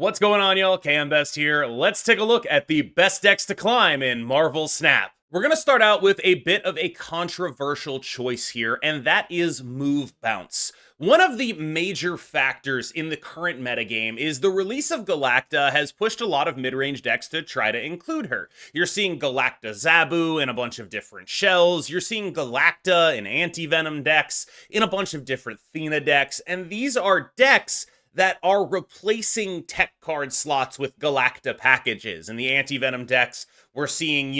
What's going on, y'all? KMB here. Let's take a look at the best decks to climb in Marvel Snap. We're going to start out with a bit of a controversial choice here, and that is Move Bounce. One of the major factors in the current metagame is the release of Galacta has pushed a lot of mid-range decks to try to include her. You're seeing Galacta Zabu in a bunch of different shells, you're seeing Galacta in anti-venom decks, in a bunch of different Thena decks, and these are decks that are replacing tech card slots with Galacta packages. In the anti-venom decks, we're seeing,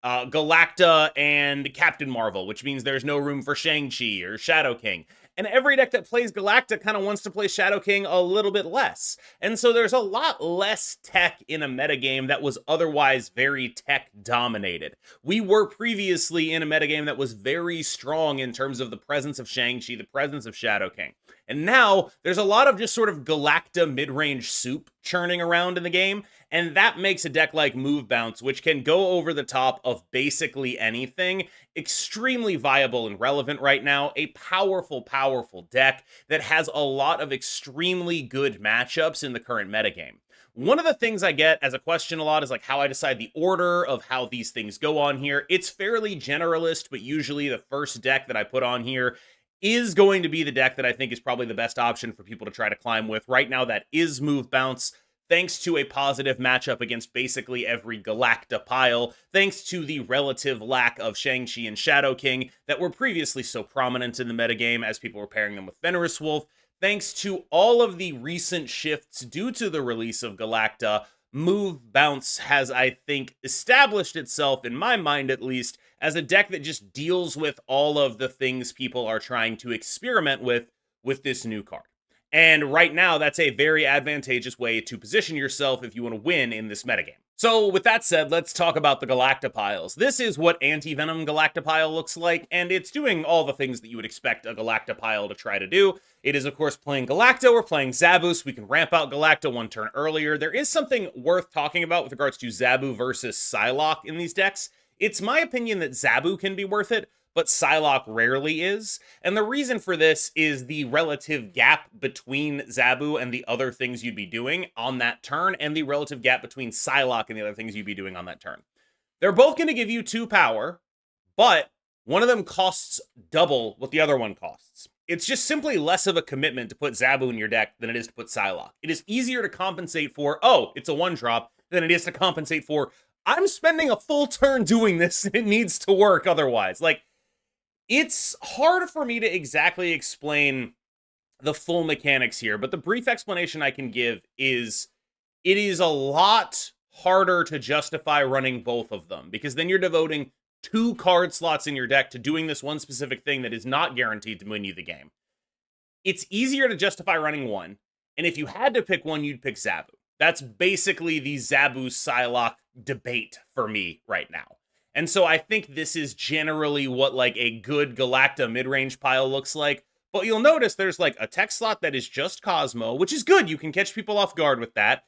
Galacta and Captain Marvel, which means there's no room for Shang-Chi or Shadow King. And every deck that plays Galacta kind of wants to play Shadow King a little bit less. And so there's a lot less tech in a metagame that was otherwise very tech-dominated. We were previously in a metagame that was very strong in terms of the presence of Shang-Chi, the presence of Shadow King. And now there's a lot of just sort of Galacta mid-range soup churning around in the game, and that makes a deck like Move Bounce, which can go over the top of basically anything, extremely viable and relevant right now. A powerful, powerful deck that has a lot of extremely good matchups in the current metagame. One of the things I get as a question a lot is like how I decide the order of how these things go on here. It's fairly generalist, but usually the first deck that I put on here is going to be the deck that I think is probably the best option for people to try to climb with. Right now, that is Move Bounce, thanks to a positive matchup against basically every Galacta pile, thanks to the relative lack of Shang-Chi and Shadow King that were previously so prominent in the metagame as people were pairing them with Fenris Wolf, thanks to all of the recent shifts due to the release of Galacta. Move Bounce has, I think, established itself, in my mind at least, as a deck that just deals with all of the things people are trying to experiment with this new card. And right now, that's a very advantageous way to position yourself if you want to win in this metagame. So with that said, let's talk about the Galacta piles. This is what anti-venom Galacta pile looks like, and it's doing all the things that you would expect a Galacta pile to try to do. It is, of course, playing Galacta. We're playing Zabu, so we can ramp out Galacta one turn earlier. There is something worth talking about with regards to Zabu versus Psylocke in these decks. It's my opinion that Zabu can be worth it, but Psylocke rarely is. And the reason for this is the relative gap between Zabu and the other things you'd be doing on that turn, and the relative gap between Psylocke and the other things you'd be doing on that turn. They're both going to give you 2 power, but one of them costs double what the other one costs. It's just simply less of a commitment to put Zabu in your deck than it is to put Psylocke. It is easier to compensate for, oh, it's a 1-drop, than it is to compensate for, I'm spending a full turn doing this, and it needs to work otherwise. Like, it's hard for me to exactly explain the full mechanics here, but the brief explanation I can give is it is a lot harder to justify running both of them, because then you're devoting 2 card slots in your deck to doing this one specific thing that is not guaranteed to win you the game. It's easier to justify running one, and if you had to pick one, you'd pick Zabu. That's basically the Zabu-Psylocke debate for me right now. And so I think this is generally what like a good Galacta mid-range pile looks like. But you'll notice there's like a tech slot that is just Cosmo, which is good. You can catch people off guard with that.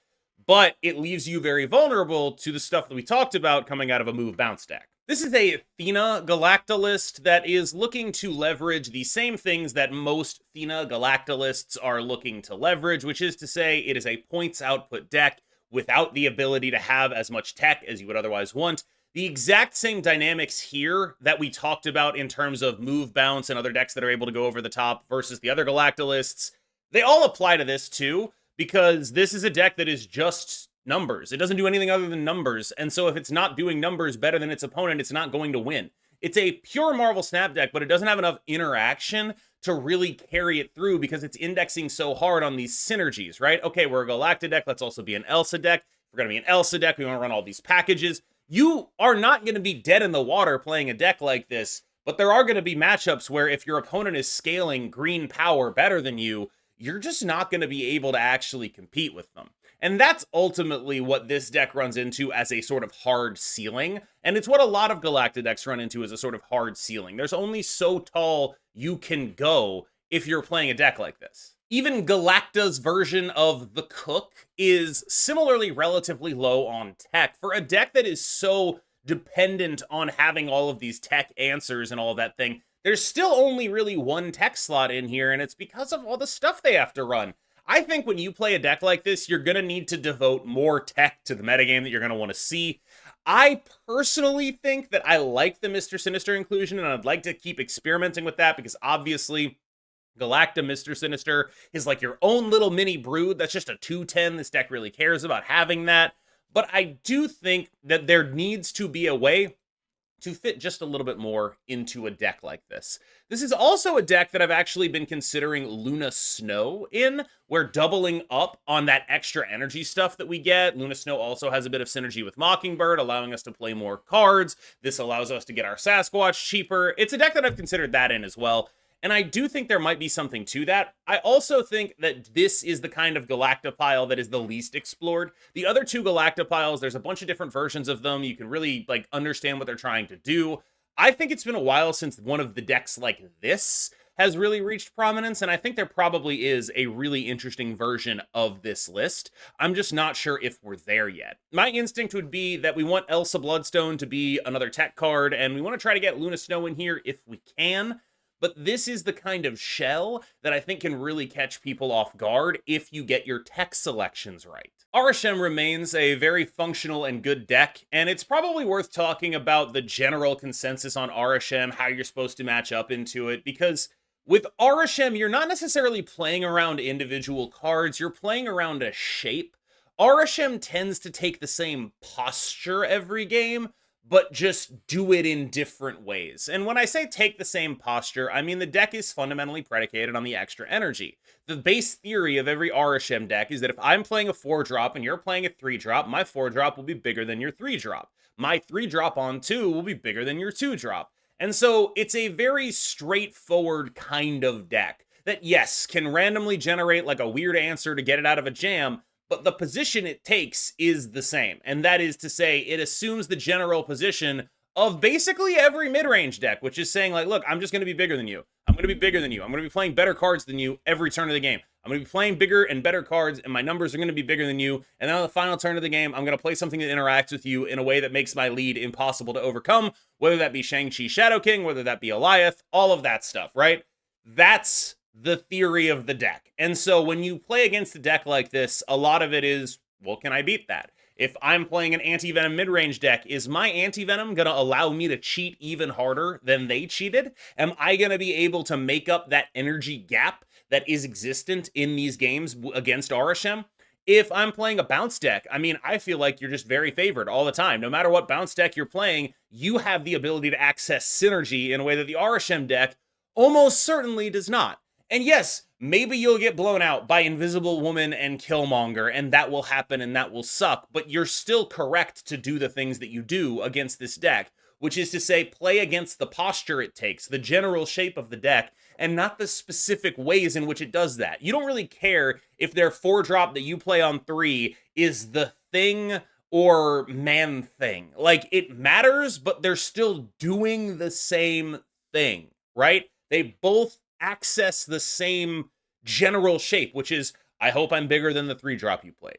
But it leaves you very vulnerable to the stuff that we talked about coming out of a Move Bounce deck. This is a Thena Galacta list that is looking to leverage the same things that most Thena Galacta lists are looking to leverage, which is to say it is a points output deck without the ability to have as much tech as you would otherwise want. The exact same dynamics here that we talked about in terms of Move Bounce and other decks that are able to go over the top versus the other Galacta lists, they all apply to this too, because this is a deck that is just numbers. It doesn't do anything other than numbers, and so if it's not doing numbers better than its opponent, it's not going to win. It's a pure Marvel Snap deck, but it doesn't have enough interaction to really carry it through because it's indexing so hard on these synergies, right? Okay, we're a Galacta deck, let's also be an Elsa deck. If we're going to be an Elsa deck, we want to run all these packages. You are not going to be dead in the water playing a deck like this, but there are going to be matchups where if your opponent is scaling green power better than you, you're just not going to be able to actually compete with them. And that's ultimately what this deck runs into as a sort of hard ceiling. And it's what a lot of Galacta decks run into as a sort of hard ceiling. There's only so tall you can go if you're playing a deck like this. Even Galacta's version of the Cook is similarly relatively low on tech. For a deck that is so dependent on having all of these tech answers and all of that thing, there's still only really 1 tech slot in here, and it's because of all the stuff they have to run. I think when you play a deck like this, you're going to need to devote more tech to the metagame that you're going to want to see. I personally think that I like the Mr. Sinister inclusion, and I'd like to keep experimenting with that because obviously Galacta Mr. Sinister is like your own little mini brood. That's just a 2/10. This deck really cares about having that. But I do think that there needs to be a way to fit just a little bit more into a deck like this. This is also a deck that I've actually been considering Luna Snow in, where doubling up on that extra energy stuff that we get. Luna Snow also has a bit of synergy with Mockingbird, allowing us to play more cards. This allows us to get our Sasquatch cheaper. It's a deck that I've considered that in as well. And I do think there might be something to that. I also think that this is the kind of Galacta pile that is the least explored. The other two Galacta piles, there's a bunch of different versions of them. You can really like understand what they're trying to do. I think it's been a while since one of the decks like this has really reached prominence, and I think there probably is a really interesting version of this list. I'm just not sure if we're there yet. My instinct would be that we want Elsa Bloodstone to be another tech card, and we want to try to get Luna Snow in here if we can. But this is the kind of shell that I think can really catch people off guard if you get your tech selections right. Arishem remains a very functional and good deck, and it's probably worth talking about the general consensus on Arishem, how you're supposed to match up into it, because with Arishem, you're not necessarily playing around individual cards, you're playing around a shape. Arishem tends to take the same posture every game, but just do it in different ways. And when I say take the same posture, I mean the deck is fundamentally predicated on the extra energy. The base theory of every Arishem deck is that if I'm playing a 4-drop and you're playing a 3-drop, my 4-drop will be bigger than your 3-drop. My 3-drop on 2 will be bigger than your 2-drop. And so it's a very straightforward kind of deck that, yes, can randomly generate like a weird answer to get it out of a jam, but the position it takes is the same. And that is to say, it assumes the general position of basically every mid-range deck, which is saying like, look, I'm just going to be bigger than you. I'm going to be bigger than you. I'm going to be playing better cards than you every turn of the game. I'm going to be playing bigger and better cards, and my numbers are going to be bigger than you. And then on the final turn of the game, I'm going to play something that interacts with you in a way that makes my lead impossible to overcome, whether that be Shang-Chi Shadow King, whether that be Eliath, all of that stuff, right? That's the theory of the deck. And so when you play against a deck like this, a lot of it is, well, can I beat that? If I'm playing an anti-venom mid-range deck, is my anti-venom going to allow me to cheat even harder than they cheated? Am I going to be able to make up that energy gap that is existent in these games against Arishem? If I'm playing a bounce deck, I mean, I feel like you're just very favored all the time. No matter what bounce deck you're playing, you have the ability to access synergy in a way that the Arishem deck almost certainly does not. And yes, maybe you'll get blown out by Invisible Woman and Killmonger, and that will happen and that will suck, but you're still correct to do the things that you do against this deck, which is to say, play against the posture it takes, the general shape of the deck, and not the specific ways in which it does that. You don't really care if their 4-drop that you play on 3 is the thing or man thing. Like, it matters, but they're still doing the same thing, right? They both access the same general shape, which is, I hope I'm bigger than the 3-drop you played.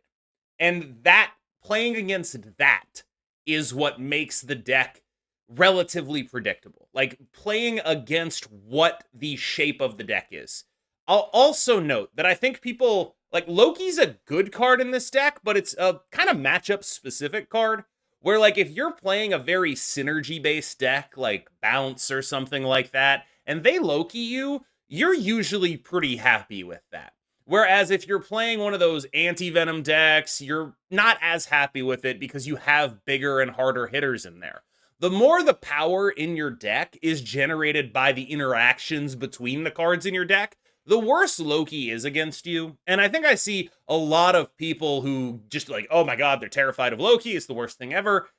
And that, playing against that, is what makes the deck relatively predictable. Like, playing against what the shape of the deck is. I'll also note that I think people, like, Loki's a good card in this deck, but it's a kind of matchup-specific card, where, like, if you're playing a very synergy-based deck, like Bounce or something like that, and they Loki you, you're usually pretty happy with that. Whereas if you're playing one of those anti-venom decks, you're not as happy with it because you have bigger and harder hitters in there. The more the power in your deck is generated by the interactions between the cards in your deck, the worse Loki is against you. And I think I see a lot of people who just like, oh my god, they're terrified of Loki, it's the worst thing ever.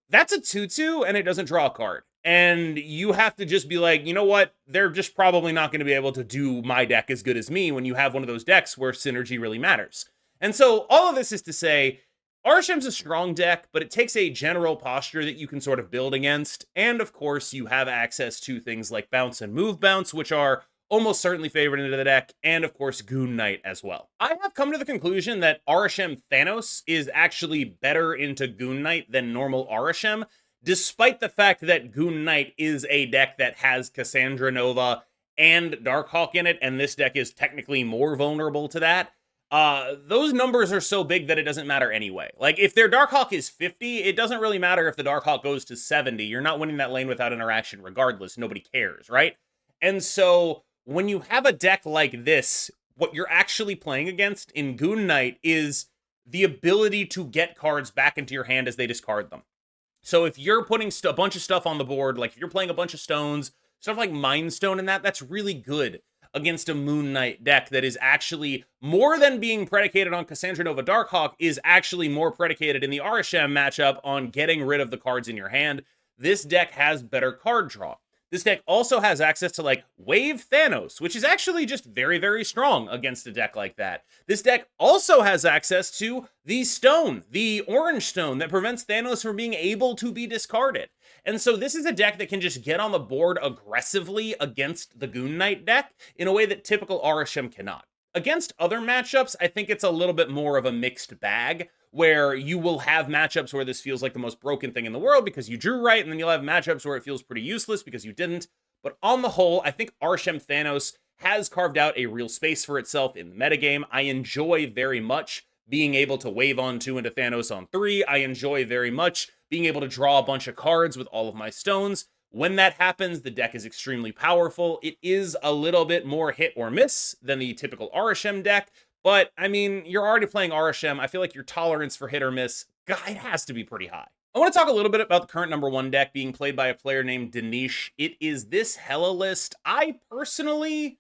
That's a 2/2 and it doesn't draw a card. And you have to just be like, you know what? They're just probably not going to be able to do my deck as good as me when you have one of those decks where synergy really matters. And so all of this is to say, Arishem's a strong deck, but it takes a general posture that you can sort of build against. And of course, you have access to things like Bounce and Move Bounce, which are almost certainly favored into the deck, and of course, Goon Knight as well. I have come to the conclusion that Arishem Thanos is actually better into Goon Knight than normal Arishem, despite the fact that Goon Knight is a deck that has Cassandra Nova and Darkhawk in it, and this deck is technically more vulnerable to that. those numbers are so big that it doesn't matter anyway. Like, if their Darkhawk is 50, it doesn't really matter if the Darkhawk goes to 70. You're not winning that lane without interaction regardless. Nobody cares, right? And so, when you have a deck like this, what you're actually playing against in Goon Knight is the ability to get cards back into your hand as they discard them. So if you're putting a bunch of stuff on the board, like if you're playing a bunch of stones, stuff like Mind Stone and that's really good against a Moon Knight deck that is actually, more than being predicated on Cassandra Nova Darkhawk, is actually more predicated in the Arishem matchup on getting rid of the cards in your hand. This deck has better card draw. This deck also has access to, like, Wave Thanos, which is actually just very, very strong against a deck like that. This deck also has access to the stone, the orange stone, that prevents Thanos from being able to be discarded. And so this is a deck that can just get on the board aggressively against the Goon Knight deck in a way that typical Arishem cannot. Against other matchups, I think it's a little bit more of a mixed bag, where you will have matchups where this feels like the most broken thing in the world because you drew right, and then you'll have matchups where it feels pretty useless because you didn't. But on the whole, I think Arishem Thanos has carved out a real space for itself in the metagame. I enjoy very much being able to wave on 2 into Thanos on 3. I enjoy very much being able to draw a bunch of cards with all of my stones. When that happens, the deck is extremely powerful. It is a little bit more hit or miss than the typical Arishem deck, but, I mean, you're already playing Arishem. I feel like your tolerance for hit or miss, God, it has to be pretty high. I want to talk a little bit about the current number 1 deck being played by a player named Denish. It is this Hela list. I personally,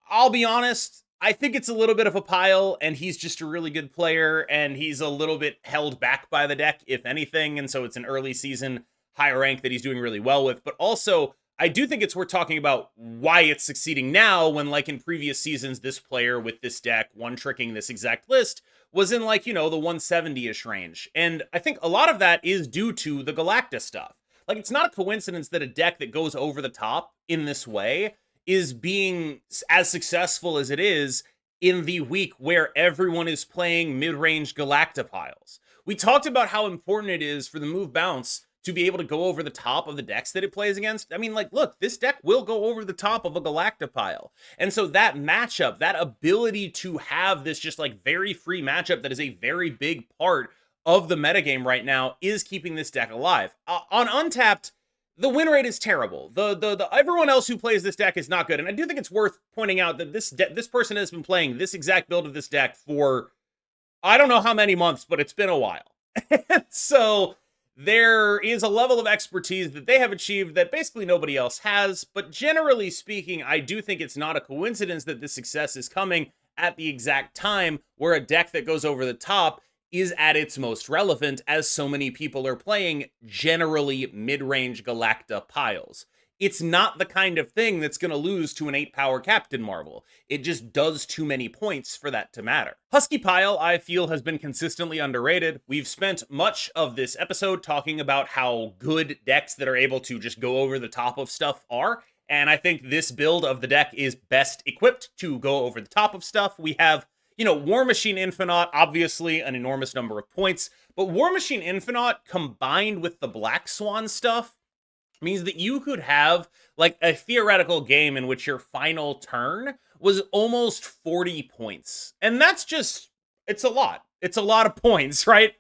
I'll be honest, I think it's a little bit of a pile, and he's just a really good player, and he's a little bit held back by the deck, if anything, and so it's an early season high rank that he's doing really well with. But also, I do think it's worth talking about why it's succeeding now when, like, in previous seasons, this player with this deck, one-tricking this exact list, was in, like, you know, the 170-ish range. And I think a lot of that is due to the Galacta stuff. Like, it's not a coincidence that a deck that goes over the top in this way is being as successful as it is in the week where everyone is playing mid-range Galacta piles. We talked about how important it is for the move bounce to be able to go over the top of the decks that it plays against. I mean, like, look, this deck will go over the top of a Galacta pile. And so that matchup, that ability to have this just, like, very free matchup that is a very big part of the metagame right now is keeping this deck alive. On Untapped, the win rate is terrible. The everyone else who plays this deck is not good. And I do think it's worth pointing out that this person has been playing this exact build of this deck for, I don't know how many months, but it's been a while. So there is a level of expertise that they have achieved that basically nobody else has, but generally speaking, I do think it's not a coincidence that this success is coming at the exact time where a deck that goes over the top is at its most relevant, as so many people are playing generally mid-range Galacta piles. It's not the kind of thing that's going to lose to an 8-power Captain Marvel. It just does too many points for that to matter. Husky Pile, I feel, has been consistently underrated. We've spent much of this episode talking about how good decks that are able to just go over the top of stuff are, and I think this build of the deck is best equipped to go over the top of stuff. We have, you know, War Machine Infinite, obviously an enormous number of points, but War Machine Infinite combined with the Black Swan stuff means that you could have, like, a theoretical game in which your final turn was almost 40 points. And that's just, it's a lot. It's a lot of points, right?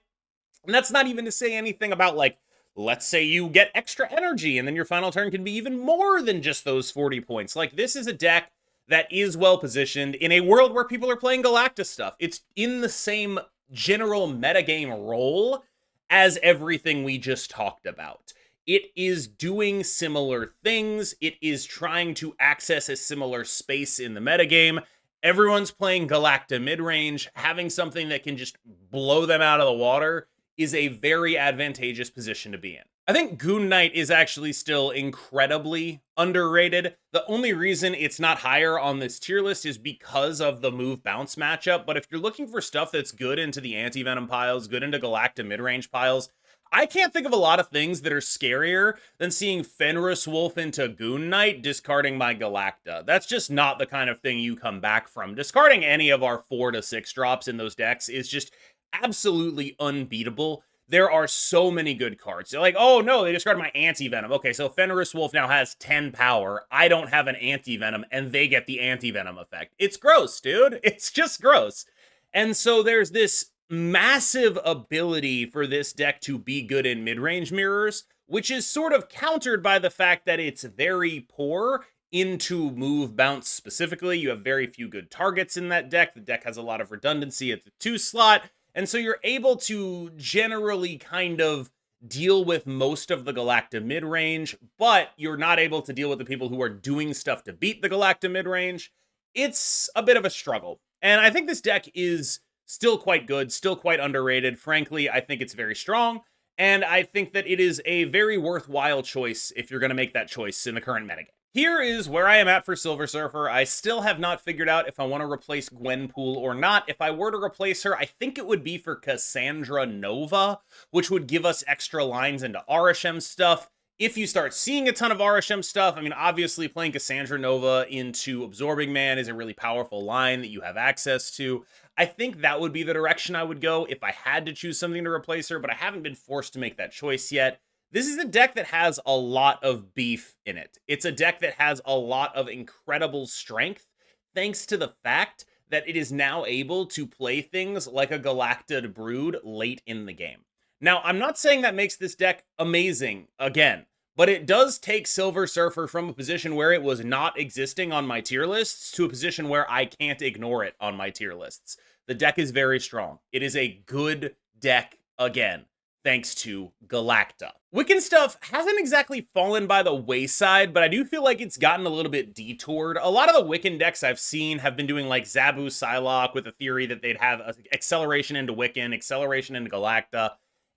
And that's not even to say anything about, like, let's say you get extra energy and then your final turn can be even more than just those 40 points. Like, this is a deck that is well positioned in a world where people are playing Galacta stuff. It's in the same general metagame role as everything we just talked about. It is doing similar things. It is trying to access a similar space in the metagame. Everyone's playing Galacta midrange. Having something that can just blow them out of the water is a very advantageous position to be in. I think Goon Knight is actually still incredibly underrated. The only reason it's not higher on this tier list is because of the move bounce matchup. But if you're looking for stuff that's good into the anti-venom piles, good into Galacta midrange piles, I can't think of a lot of things that are scarier than seeing Fenris Wolf into Goon Knight discarding my Galacta. That's just not the kind of thing you come back from. Discarding any of our 4 to 6 drops in those decks is just absolutely unbeatable. There are so many good cards. They're like, oh no, they discarded my anti-venom. Okay, so Fenris Wolf now has 10 power. I don't have an anti-venom, and they get the anti-venom effect. It's gross, dude. It's just gross. And so there's this massive ability for this deck to be good in mid-range mirrors, which is sort of countered by the fact that it's very poor into move bounce specifically. You have very few good targets in that deck. The deck has a lot of redundancy at the 2 slot, and so you're able to generally kind of deal with most of the Galacta mid-range, but you're not able to deal with the people who are doing stuff to beat the Galacta mid-range. It's a bit of a struggle. And I think this deck is still quite good, still quite underrated. Frankly, I think it's very strong, and I think that it is a very worthwhile choice if you're going to make that choice in the current metagame. Here is where I am at for Silver Surfer. I still have not figured out if I want to replace Gwenpool or not. If I were to replace her, I think it would be for Cassandra Nova, which would give us extra lines into Arishem stuff. If you start seeing a ton of Arishem stuff, I mean, obviously playing Cassandra Nova into Absorbing Man is a really powerful line that you have access to. I think that would be the direction I would go if I had to choose something to replace her, but I haven't been forced to make that choice yet. This is a deck that has a lot of beef in it. It's a deck that has a lot of incredible strength, thanks to the fact that it is now able to play things like a Galacta Brood late in the game. Now, I'm not saying that makes this deck amazing, again, but it does take Silver Surfer from a position where it was not existing on my tier lists to a position where I can't ignore it on my tier lists. The deck is very strong. It is a good deck again, thanks to Galacta. Wiccan stuff hasn't exactly fallen by the wayside, but I do feel like it's gotten a little bit detoured. A lot of the Wiccan decks I've seen have been doing like Zabu Psylocke with a theory that they'd have acceleration into Wiccan, acceleration into Galacta,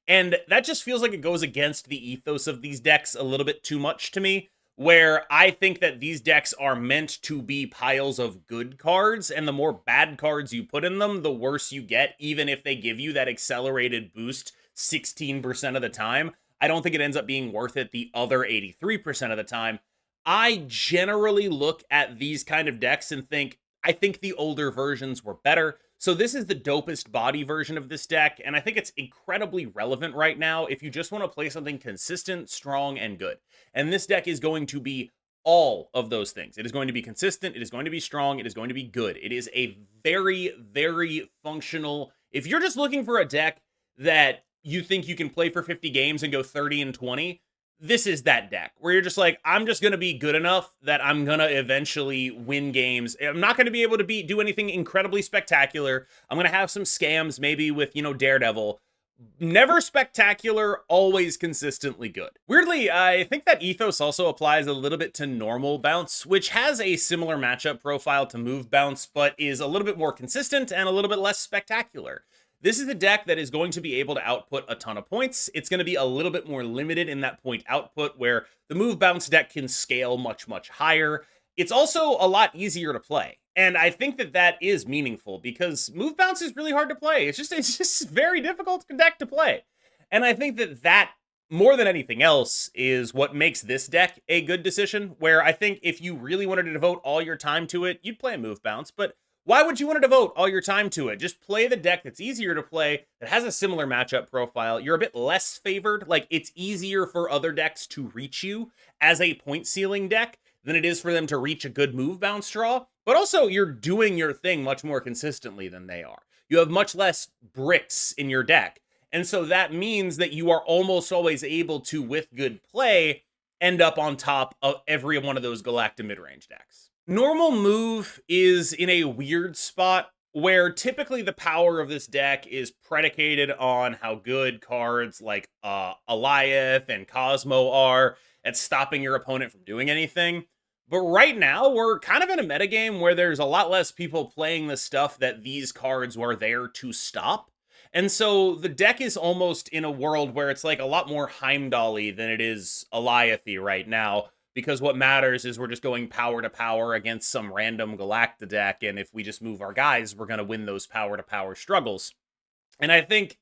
and that just feels like it goes against the ethos of these decks a little bit too much to me, where I think that these decks are meant to be piles of good cards, and the more bad cards you put in them, the worse you get, even if they give you that accelerated boost 16% of the time. I don't think it ends up being worth it the other 83% of the time. I generally look at these kind of decks and think, I think the older versions were better. So this is the Dopest Body version of this deck, and I think it's incredibly relevant right now if you just want to play something consistent, strong, and good. And this deck is going to be all of those things. It is going to be consistent, it is going to be strong, it is going to be good. It is a very, very functional... If you're just looking for a deck that you think you can play for 50 games and go 30-20, this is that deck where you're just like, I'm just going to be good enough that I'm going to eventually win games. I'm not going to be able to do anything incredibly spectacular. I'm going to have some scams, maybe with, Daredevil. Never spectacular, always consistently good. Weirdly, I think that ethos also applies a little bit to normal bounce, which has a similar matchup profile to move bounce, but is a little bit more consistent and a little bit less spectacular. This is a deck that is going to be able to output a ton of points. It's going to be a little bit more limited in that point output, where the move bounce deck can scale much, much higher. It's also a lot easier to play. And I think that that is meaningful because move bounce is really hard to play. It's just very difficult deck to play. And I think that that, more than anything else, is what makes this deck a good decision, where I think if you really wanted to devote all your time to it, you'd play a move bounce, but why would you want to devote all your time to it? Just play the deck that's easier to play, that has a similar matchup profile. You're a bit less favored. Like, it's easier for other decks to reach you as a point ceiling deck than it is for them to reach a good move bounce draw. But also, you're doing your thing much more consistently than they are. You have much less bricks in your deck. And so that means that you are almost always able to, with good play, end up on top of every one of those Galacta midrange decks. Normal move is in a weird spot where typically the power of this deck is predicated on how good cards like Alioth and Cosmo are at stopping your opponent from doing anything. But right now, we're kind of in a metagame where there's a lot less people playing the stuff that these cards were there to stop. And so the deck is almost in a world where it's like a lot more Heimdall-y than it is Alioth-y right now, because what matters is we're just going power to power against some random Galacta deck, and if we just move our guys, we're going to win those power to power struggles. And I think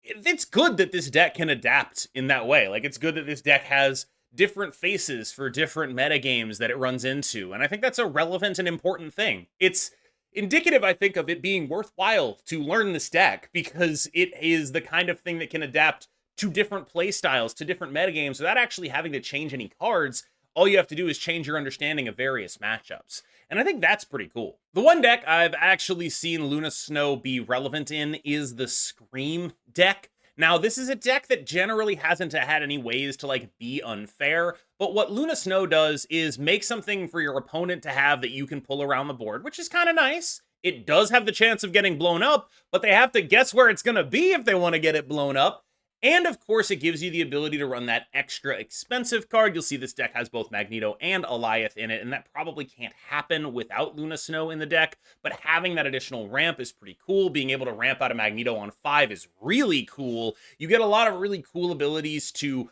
it's good that this deck can adapt in that way. Like, it's good that this deck has different faces for different metagames that it runs into, and I think that's a relevant and important thing. It's indicative, I think, of it being worthwhile to learn this deck, because it is the kind of thing that can adapt to different play styles, to different metagames, without actually having to change any cards. All you have to do is change your understanding of various matchups. And I think that's pretty cool. The one deck I've actually seen Luna Snow be relevant in is the Scream deck. Now, this is a deck that generally hasn't had any ways to, like, be unfair, but what Luna Snow does is make something for your opponent to have that you can pull around the board, which is kind of nice. It does have the chance of getting blown up, but they have to guess where it's going to be if they want to get it blown up. And of course, it gives you the ability to run that extra expensive card. You'll see this deck has both Magneto and Alioth in it, and that probably can't happen without Luna Snow in the deck, but having that additional ramp is pretty cool. Being able to ramp out a Magneto on 5 is really cool. You get a lot of really cool abilities to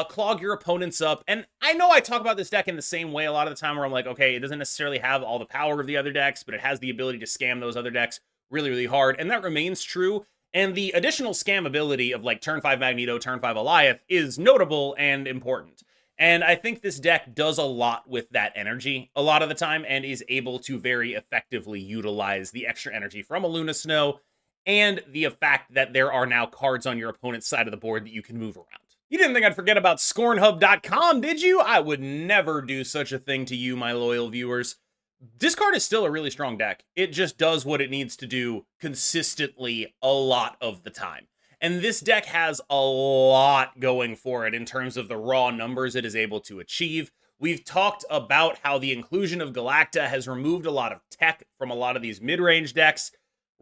clog your opponents up, and I know I talk about this deck in the same way a lot of the time where I'm like, okay, it doesn't necessarily have all the power of the other decks, but it has the ability to scam those other decks really, really hard, and that remains true. And the additional scam ability of, like, turn 5 Magneto, turn 5 Alioth is notable and important. And I think this deck does a lot with that energy a lot of the time and is able to very effectively utilize the extra energy from a Luna Snow and the fact that there are now cards on your opponent's side of the board that you can move around. You didn't think I'd forget about ScornHub.com, did you? I would never do such a thing to you, my loyal viewers. This card is still a really strong deck. It just does what it needs to do consistently a lot of the time. And this deck has a lot going for it in terms of the raw numbers it is able to achieve. We've talked about how the inclusion of Galacta has removed a lot of tech from a lot of these mid-range decks.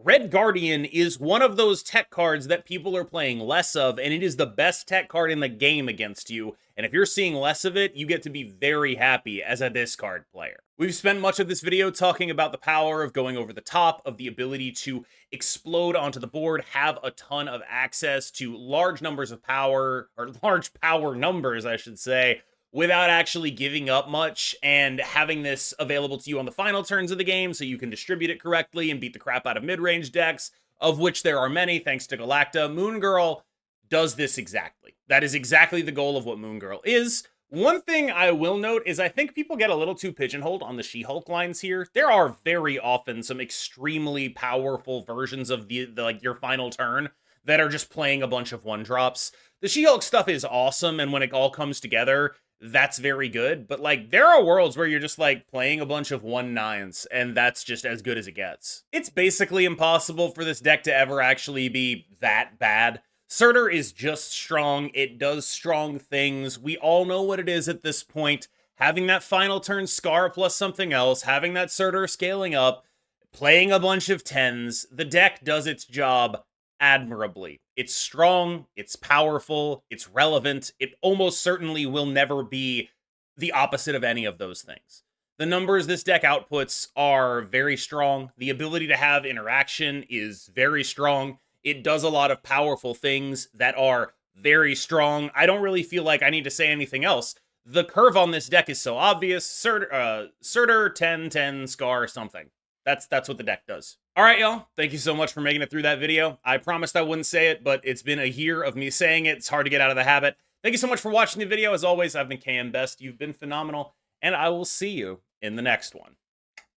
Red Guardian is one of those tech cards that people are playing less of, and it is the best tech card in the game against you. And if you're seeing less of it, you get to be very happy as a discard player. We've spent much of this video talking about the power of going over the top, of the ability to explode onto the board, have a ton of access to large numbers of power, or large power numbers, I should say, without actually giving up much, and having this available to you on the final turns of the game so you can distribute it correctly and beat the crap out of mid-range decks, of which there are many thanks to Galacta. Moon Girl does this exactly. That is exactly the goal of what Moon Girl is. One thing I will note is I think people get a little too pigeonholed on the She-Hulk lines here. There are very often some extremely powerful versions of the like your final turn that are just playing a bunch of one-drops. The She-Hulk stuff is awesome, and when it all comes together, that's very good. But like, there are worlds where you're just like playing a bunch of 1/9s, and that's just as good as it gets. It's basically impossible for this deck to ever actually be that bad. Surtur is just strong. It does strong things. We all know what it is at this point. Having that final turn Scar plus something else, having that Surtur scaling up, playing a bunch of 10s, the deck does its job admirably. It's strong, it's powerful, it's relevant. It almost certainly will never be the opposite of any of those things. The numbers this deck outputs are very strong. The ability to have interaction is very strong. It does a lot of powerful things that are very strong. I don't really feel like I need to say anything else. The curve on this deck is so obvious. Surtur, 10, 10, Scar, something. That's what the deck does. All right, y'all. Thank you so much for making it through that video. I promised I wouldn't say it, but it's been a year of me saying it. It's hard to get out of the habit. Thank you so much for watching the video. As always, I've been KM Best. You've been phenomenal, and I will see you in the next one.